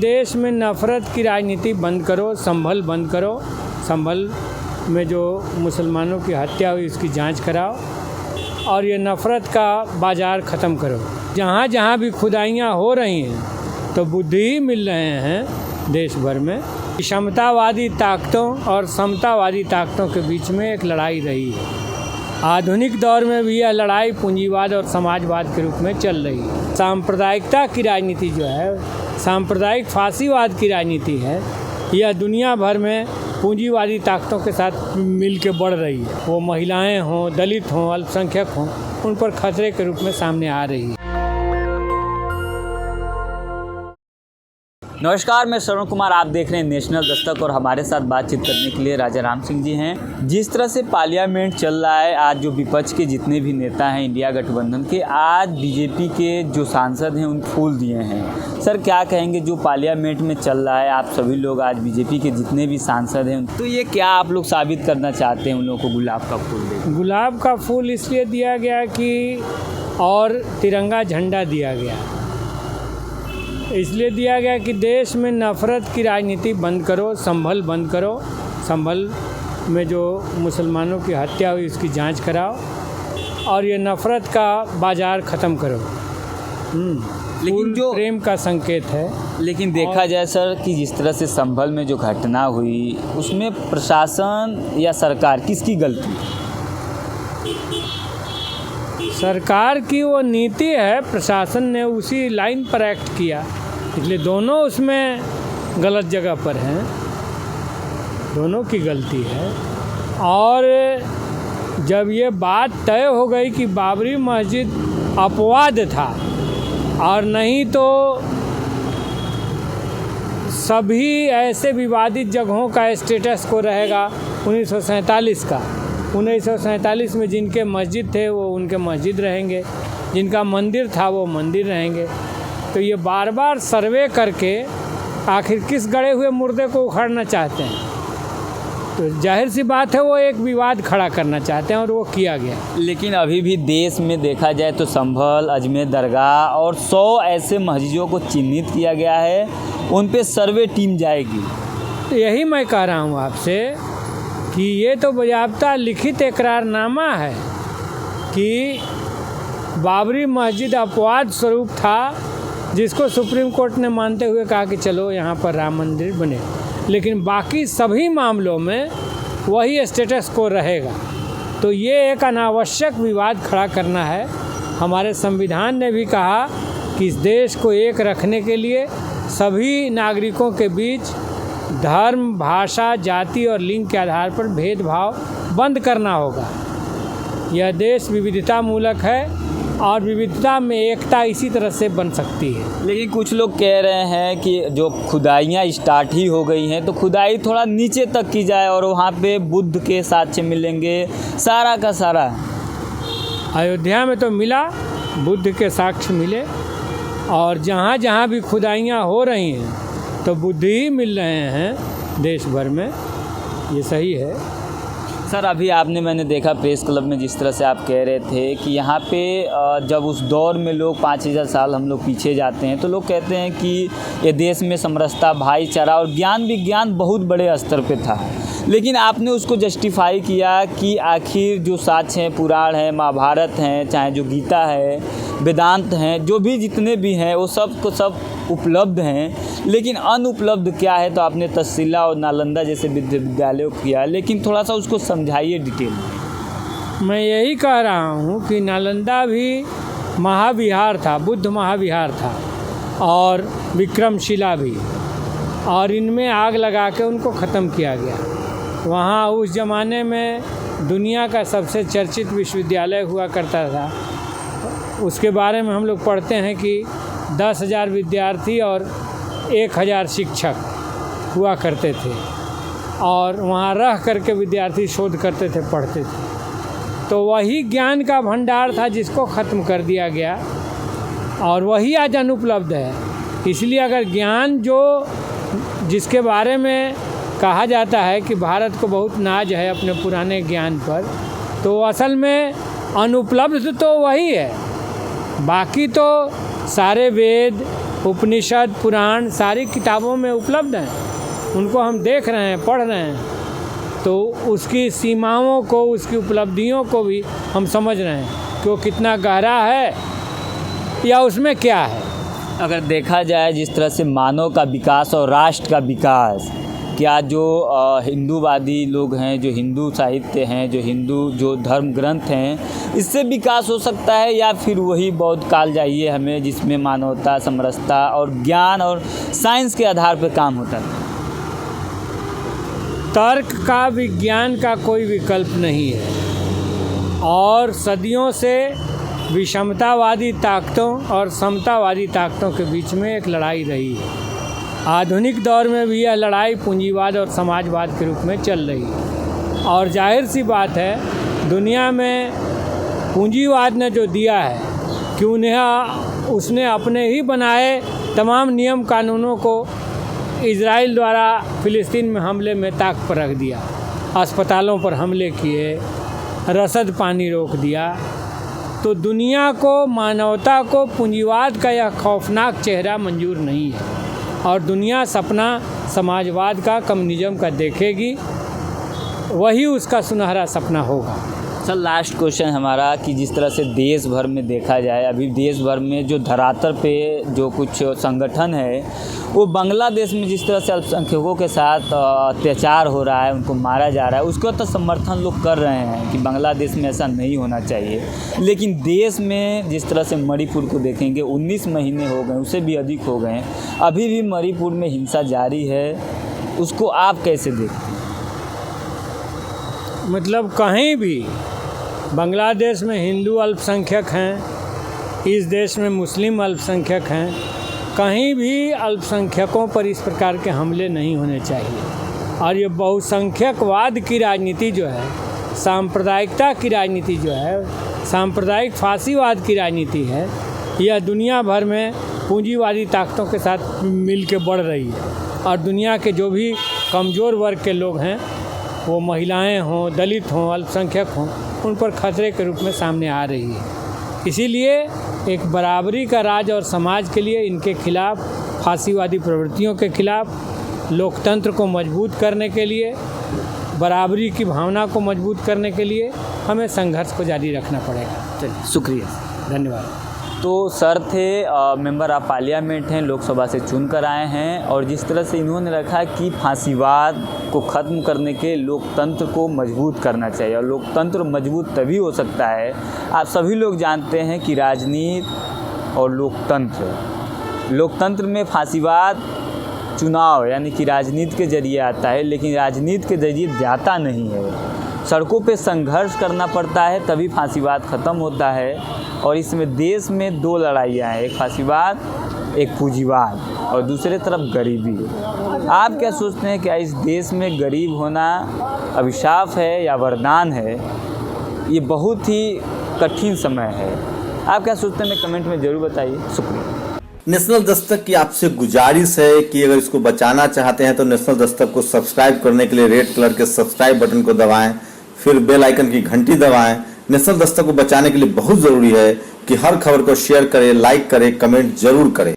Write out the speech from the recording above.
देश में नफ़रत की राजनीति बंद करो, संभल बंद करो। संभल में जो मुसलमानों की हत्या हुई उसकी जांच कराओ और ये नफ़रत का बाज़ार ख़त्म करो। जहाँ जहाँ भी खुदाइयाँ हो रही हैं तो बुद्धि ही मिल रहे हैं देश भर में। क्षमतावादी ताकतों और समतावादी ताकतों के बीच में एक लड़ाई रही है। आधुनिक दौर में भी यह लड़ाई पूंजीवाद और समाजवाद के रूप में चल रही है। सांप्रदायिकता की राजनीति जो है, सांप्रदायिक फांसीवाद की राजनीति है, यह दुनिया भर में पूंजीवादी ताकतों के साथ मिल के बढ़ रही है। वो महिलाएं हों, दलित हों, अल्पसंख्यक हों, उन पर खतरे के रूप में सामने आ रही है। नमस्कार, मैं श्रवण कुमार, आप देख रहे हैं नेशनल दस्तक और हमारे साथ बातचीत करने के लिए राजा राम सिंह जी हैं। जिस तरह से पार्लियामेंट चल रहा है, आज जो विपक्ष के जितने भी नेता हैं इंडिया गठबंधन के, आज बीजेपी के जो सांसद हैं उन फूल दिए हैं। सर, क्या कहेंगे जो पार्लियामेंट में चल रहा है, आप सभी लोग आज बीजेपी के जितने भी सांसद हैं, तो ये क्या आप लोग साबित करना चाहते हैं उन लोगों को गुलाब का फूल देकर? गुलाब का फूल इसलिए दिया गया कि और तिरंगा झंडा दिया गया, इसलिए दिया गया कि देश में नफ़रत की राजनीति बंद करो, संभल बंद करो। संभल में जो मुसलमानों की हत्या हुई उसकी जांच कराओ और ये नफ़रत का बाज़ार ख़त्म करो। लेकिन जो प्रेम का संकेत है। लेकिन देखा जाए सर कि जिस तरह से संभल में जो घटना हुई उसमें प्रशासन या सरकार किसकी गलती? सरकार की वो नीति है, प्रशासन ने उसी लाइन पर एक्ट किया, इसलिए दोनों उसमें गलत जगह पर हैं, दोनों की गलती है। और जब ये बात तय हो गई कि बाबरी मस्जिद अपवाद था और नहीं तो सभी ऐसे विवादित जगहों का स्टेटस को रहेगा 1947 का। 1947 में जिनके मस्जिद थे वो उनके मस्जिद रहेंगे, जिनका मंदिर था वो मंदिर रहेंगे। तो ये बार बार सर्वे करके आखिर किस गड़े हुए मुर्दे को उखाड़ना चाहते हैं, तो जाहिर सी बात है वो एक विवाद खड़ा करना चाहते हैं और वो किया गया। लेकिन अभी भी देश में देखा जाए तो संभल, अजमेर दरगाह और 100 ऐसे मस्जिदों को चिन्हित किया गया है, उन पे सर्वे टीम जाएगी। तो यही मैं कह रहा हूँ आपसे कि ये तो बाज़ाब्ता लिखित इकरारनामा है कि बाबरी मस्जिद अपवाद स्वरूप था, जिसको सुप्रीम कोर्ट ने मानते हुए कहा कि चलो यहाँ पर राम मंदिर बने, लेकिन बाकी सभी मामलों में वही स्टेटस को रहेगा। तो ये एक अनावश्यक विवाद खड़ा करना है। हमारे संविधान ने भी कहा कि इस देश को एक रखने के लिए सभी नागरिकों के बीच धर्म, भाषा, जाति और लिंग के आधार पर भेदभाव बंद करना होगा। यह देश विविधता मूलक है और विविधता में एकता इसी तरह से बन सकती है। लेकिन कुछ लोग कह रहे हैं कि जो खुदाइयाँ स्टार्ट ही हो गई हैं तो खुदाई थोड़ा नीचे तक की जाए और वहाँ पे बुद्ध के साक्ष्य मिलेंगे, सारा का सारा। अयोध्या में तो मिला, बुद्ध के साक्ष्य मिले, और जहाँ जहाँ भी खुदाइयाँ हो रही हैं तो बुद्धि ही मिल रहे हैं देश भर में, ये सही है। सर, अभी मैंने देखा प्रेस क्लब में जिस तरह से आप कह रहे थे कि यहाँ पे जब उस दौर में लोग 5000 साल हम लोग पीछे जाते हैं तो लोग कहते हैं कि ये देश में समरसता, भाईचारा और ज्ञान विज्ञान बहुत बड़े स्तर पे था, लेकिन आपने उसको जस्टिफाई किया कि आखिर जो साक्ष्य हैं, पुराण है, महाभारत हैं, चाहे जो गीता है, वेदांत हैं, जो भी जितने भी हैं वो सब को सब उपलब्ध हैं, लेकिन अनुपलब्ध क्या है? तो आपने तक्षशिला और नालंदा जैसे विद्यालयों को किया, लेकिन थोड़ा सा उसको समझाइए डिटेल में। मैं यही कह रहा हूँ कि नालंदा भी महाविहार था, बुद्ध महाविहार था, और विक्रमशिला भी, और इनमें आग लगा के उनको ख़त्म किया गया। वहाँ उस ज़माने में दुनिया का सबसे चर्चित विश्वविद्यालय हुआ करता था। उसके बारे में हम लोग पढ़ते हैं कि 10,000 विद्यार्थी और 1,000 शिक्षक हुआ करते थे, और वहाँ रह करके विद्यार्थी शोध करते थे, पढ़ते थे। तो वही ज्ञान का भंडार था जिसको ख़त्म कर दिया गया, और वही आज अनुपलब्ध है। इसलिए अगर ज्ञान जिसके बारे में कहा जाता है कि भारत को बहुत नाज है अपने पुराने ज्ञान पर, तो असल में अनुपलब्ध तो वही है। बाकी तो सारे वेद, उपनिषद पुराण सारी किताबों में उपलब्ध हैं, उनको हम देख रहे हैं, पढ़ रहे हैं, तो उसकी सीमाओं को, उसकी उपलब्धियों को भी हम समझ रहे हैं कि वो कितना गहरा है या उसमें क्या है। अगर देखा जाए जिस तरह से मानव का विकास और राष्ट्र का विकास, क्या जो हिंदूवादी लोग हैं, जो हिंदू साहित्य हैं, जो हिंदू जो धर्म ग्रंथ हैं, इससे विकास हो सकता है या फिर वही बौद्ध काल चाहिए हमें जिसमें मानवता, समरसता और ज्ञान और साइंस के आधार पर काम होता है? तर्क का, विज्ञान का कोई विकल्प नहीं है और सदियों से विषमतावादी ताकतों और समतावादी ताकतों के बीच में एक लड़ाई रही है। आधुनिक दौर में भी यह लड़ाई पूंजीवाद और समाजवाद के रूप में चल रही है और जाहिर सी बात है, दुनिया में पूंजीवाद ने जो दिया है कि उसने अपने ही बनाए तमाम नियम कानूनों को इजराइल द्वारा फ़िलिस्तीन में हमले में ताक पर रख दिया, अस्पतालों पर हमले किए, रसद पानी रोक दिया। तो दुनिया को, मानवता को पूंजीवाद का यह खौफनाक चेहरा मंजूर नहीं है और दुनिया सपना समाजवाद का, कम्युनिज्म का देखेगी, वही उसका सुनहरा सपना होगा। सर, लास्ट क्वेश्चन हमारा कि जिस तरह से देश भर में देखा जाए, अभी देश भर में जो धरातल पे जो कुछ संगठन है, वो बांग्लादेश में जिस तरह से अल्पसंख्यकों के साथ अत्याचार हो रहा है, उनको मारा जा रहा है, उसका तो समर्थन लोग कर रहे हैं कि बांग्लादेश में ऐसा नहीं होना चाहिए। लेकिन देश में जिस तरह से मणिपुर को देखेंगे, 19 महीने हो गए, उससे भी अधिक हो गए, अभी भी मणिपुर में हिंसा जारी है, उसको आप कैसे देखते हैं? मतलब कहीं भी बांग्लादेश में हिंदू अल्पसंख्यक हैं, इस देश में मुस्लिम अल्पसंख्यक हैं, कहीं भी अल्पसंख्यकों पर इस प्रकार के हमले नहीं होने चाहिए। और ये बहुसंख्यकवाद की राजनीति जो है, सांप्रदायिकता की राजनीति जो है, सांप्रदायिक फासीवाद की राजनीति है, यह दुनिया भर में पूंजीवादी ताकतों के साथ मिल के बढ़ रही है और दुनिया के जो भी कमज़ोर वर्ग के लोग हैं, वो महिलाएं हों, दलित हों, अल्पसंख्यक हों, उन पर खतरे के रूप में सामने आ रही है। इसीलिए एक बराबरी का राज और समाज के लिए इनके खिलाफ, फासीवादी प्रवृत्तियों के खिलाफ, लोकतंत्र को मजबूत करने के लिए, बराबरी की भावना को मजबूत करने के लिए हमें संघर्ष को जारी रखना पड़ेगा। चलिए, शुक्रिया, धन्यवाद। तो सर थे मेंबर ऑफ पार्लियामेंट हैं, लोकसभा से चुन कर आए हैं और जिस तरह से इन्होंने रखा कि फांसीवाद को ख़त्म करने के लोकतंत्र को मजबूत करना चाहिए और लोकतंत्र मजबूत तभी हो सकता है। आप सभी लोग जानते हैं कि राजनीति और लोकतंत्र में फांसीवाद चुनाव यानी कि राजनीति के जरिए आता है, लेकिन राजनीति के जरिए जाता नहीं है। सड़कों पे संघर्ष करना पड़ता है, तभी फांसीवाद ख़त्म होता है। और इसमें देश में दो लड़ाइयाँ हैं, एक फांसीवाद, एक पूंजीवाद और दूसरे तरफ गरीबी। आप क्या सोचते हैं, क्या इस देश में गरीब होना अभिशाप है या वरदान है? ये बहुत ही कठिन समय है। आप क्या सोचते हैं, कमेंट में ज़रूर बताइए। शुक्रिया। नेशनल दस्तक की आपसे गुजारिश है कि अगर इसको बचाना चाहते हैं तो नेशनल दस्तक को सब्सक्राइब करने के लिए रेड कलर के सब्सक्राइब बटन को दबाएं, फिर बेल आइकन की घंटी दबाएं। नेशनल दस्तक को बचाने के लिए बहुत जरूरी है कि हर खबर को शेयर करें, लाइक करें, कमेंट जरूर करें।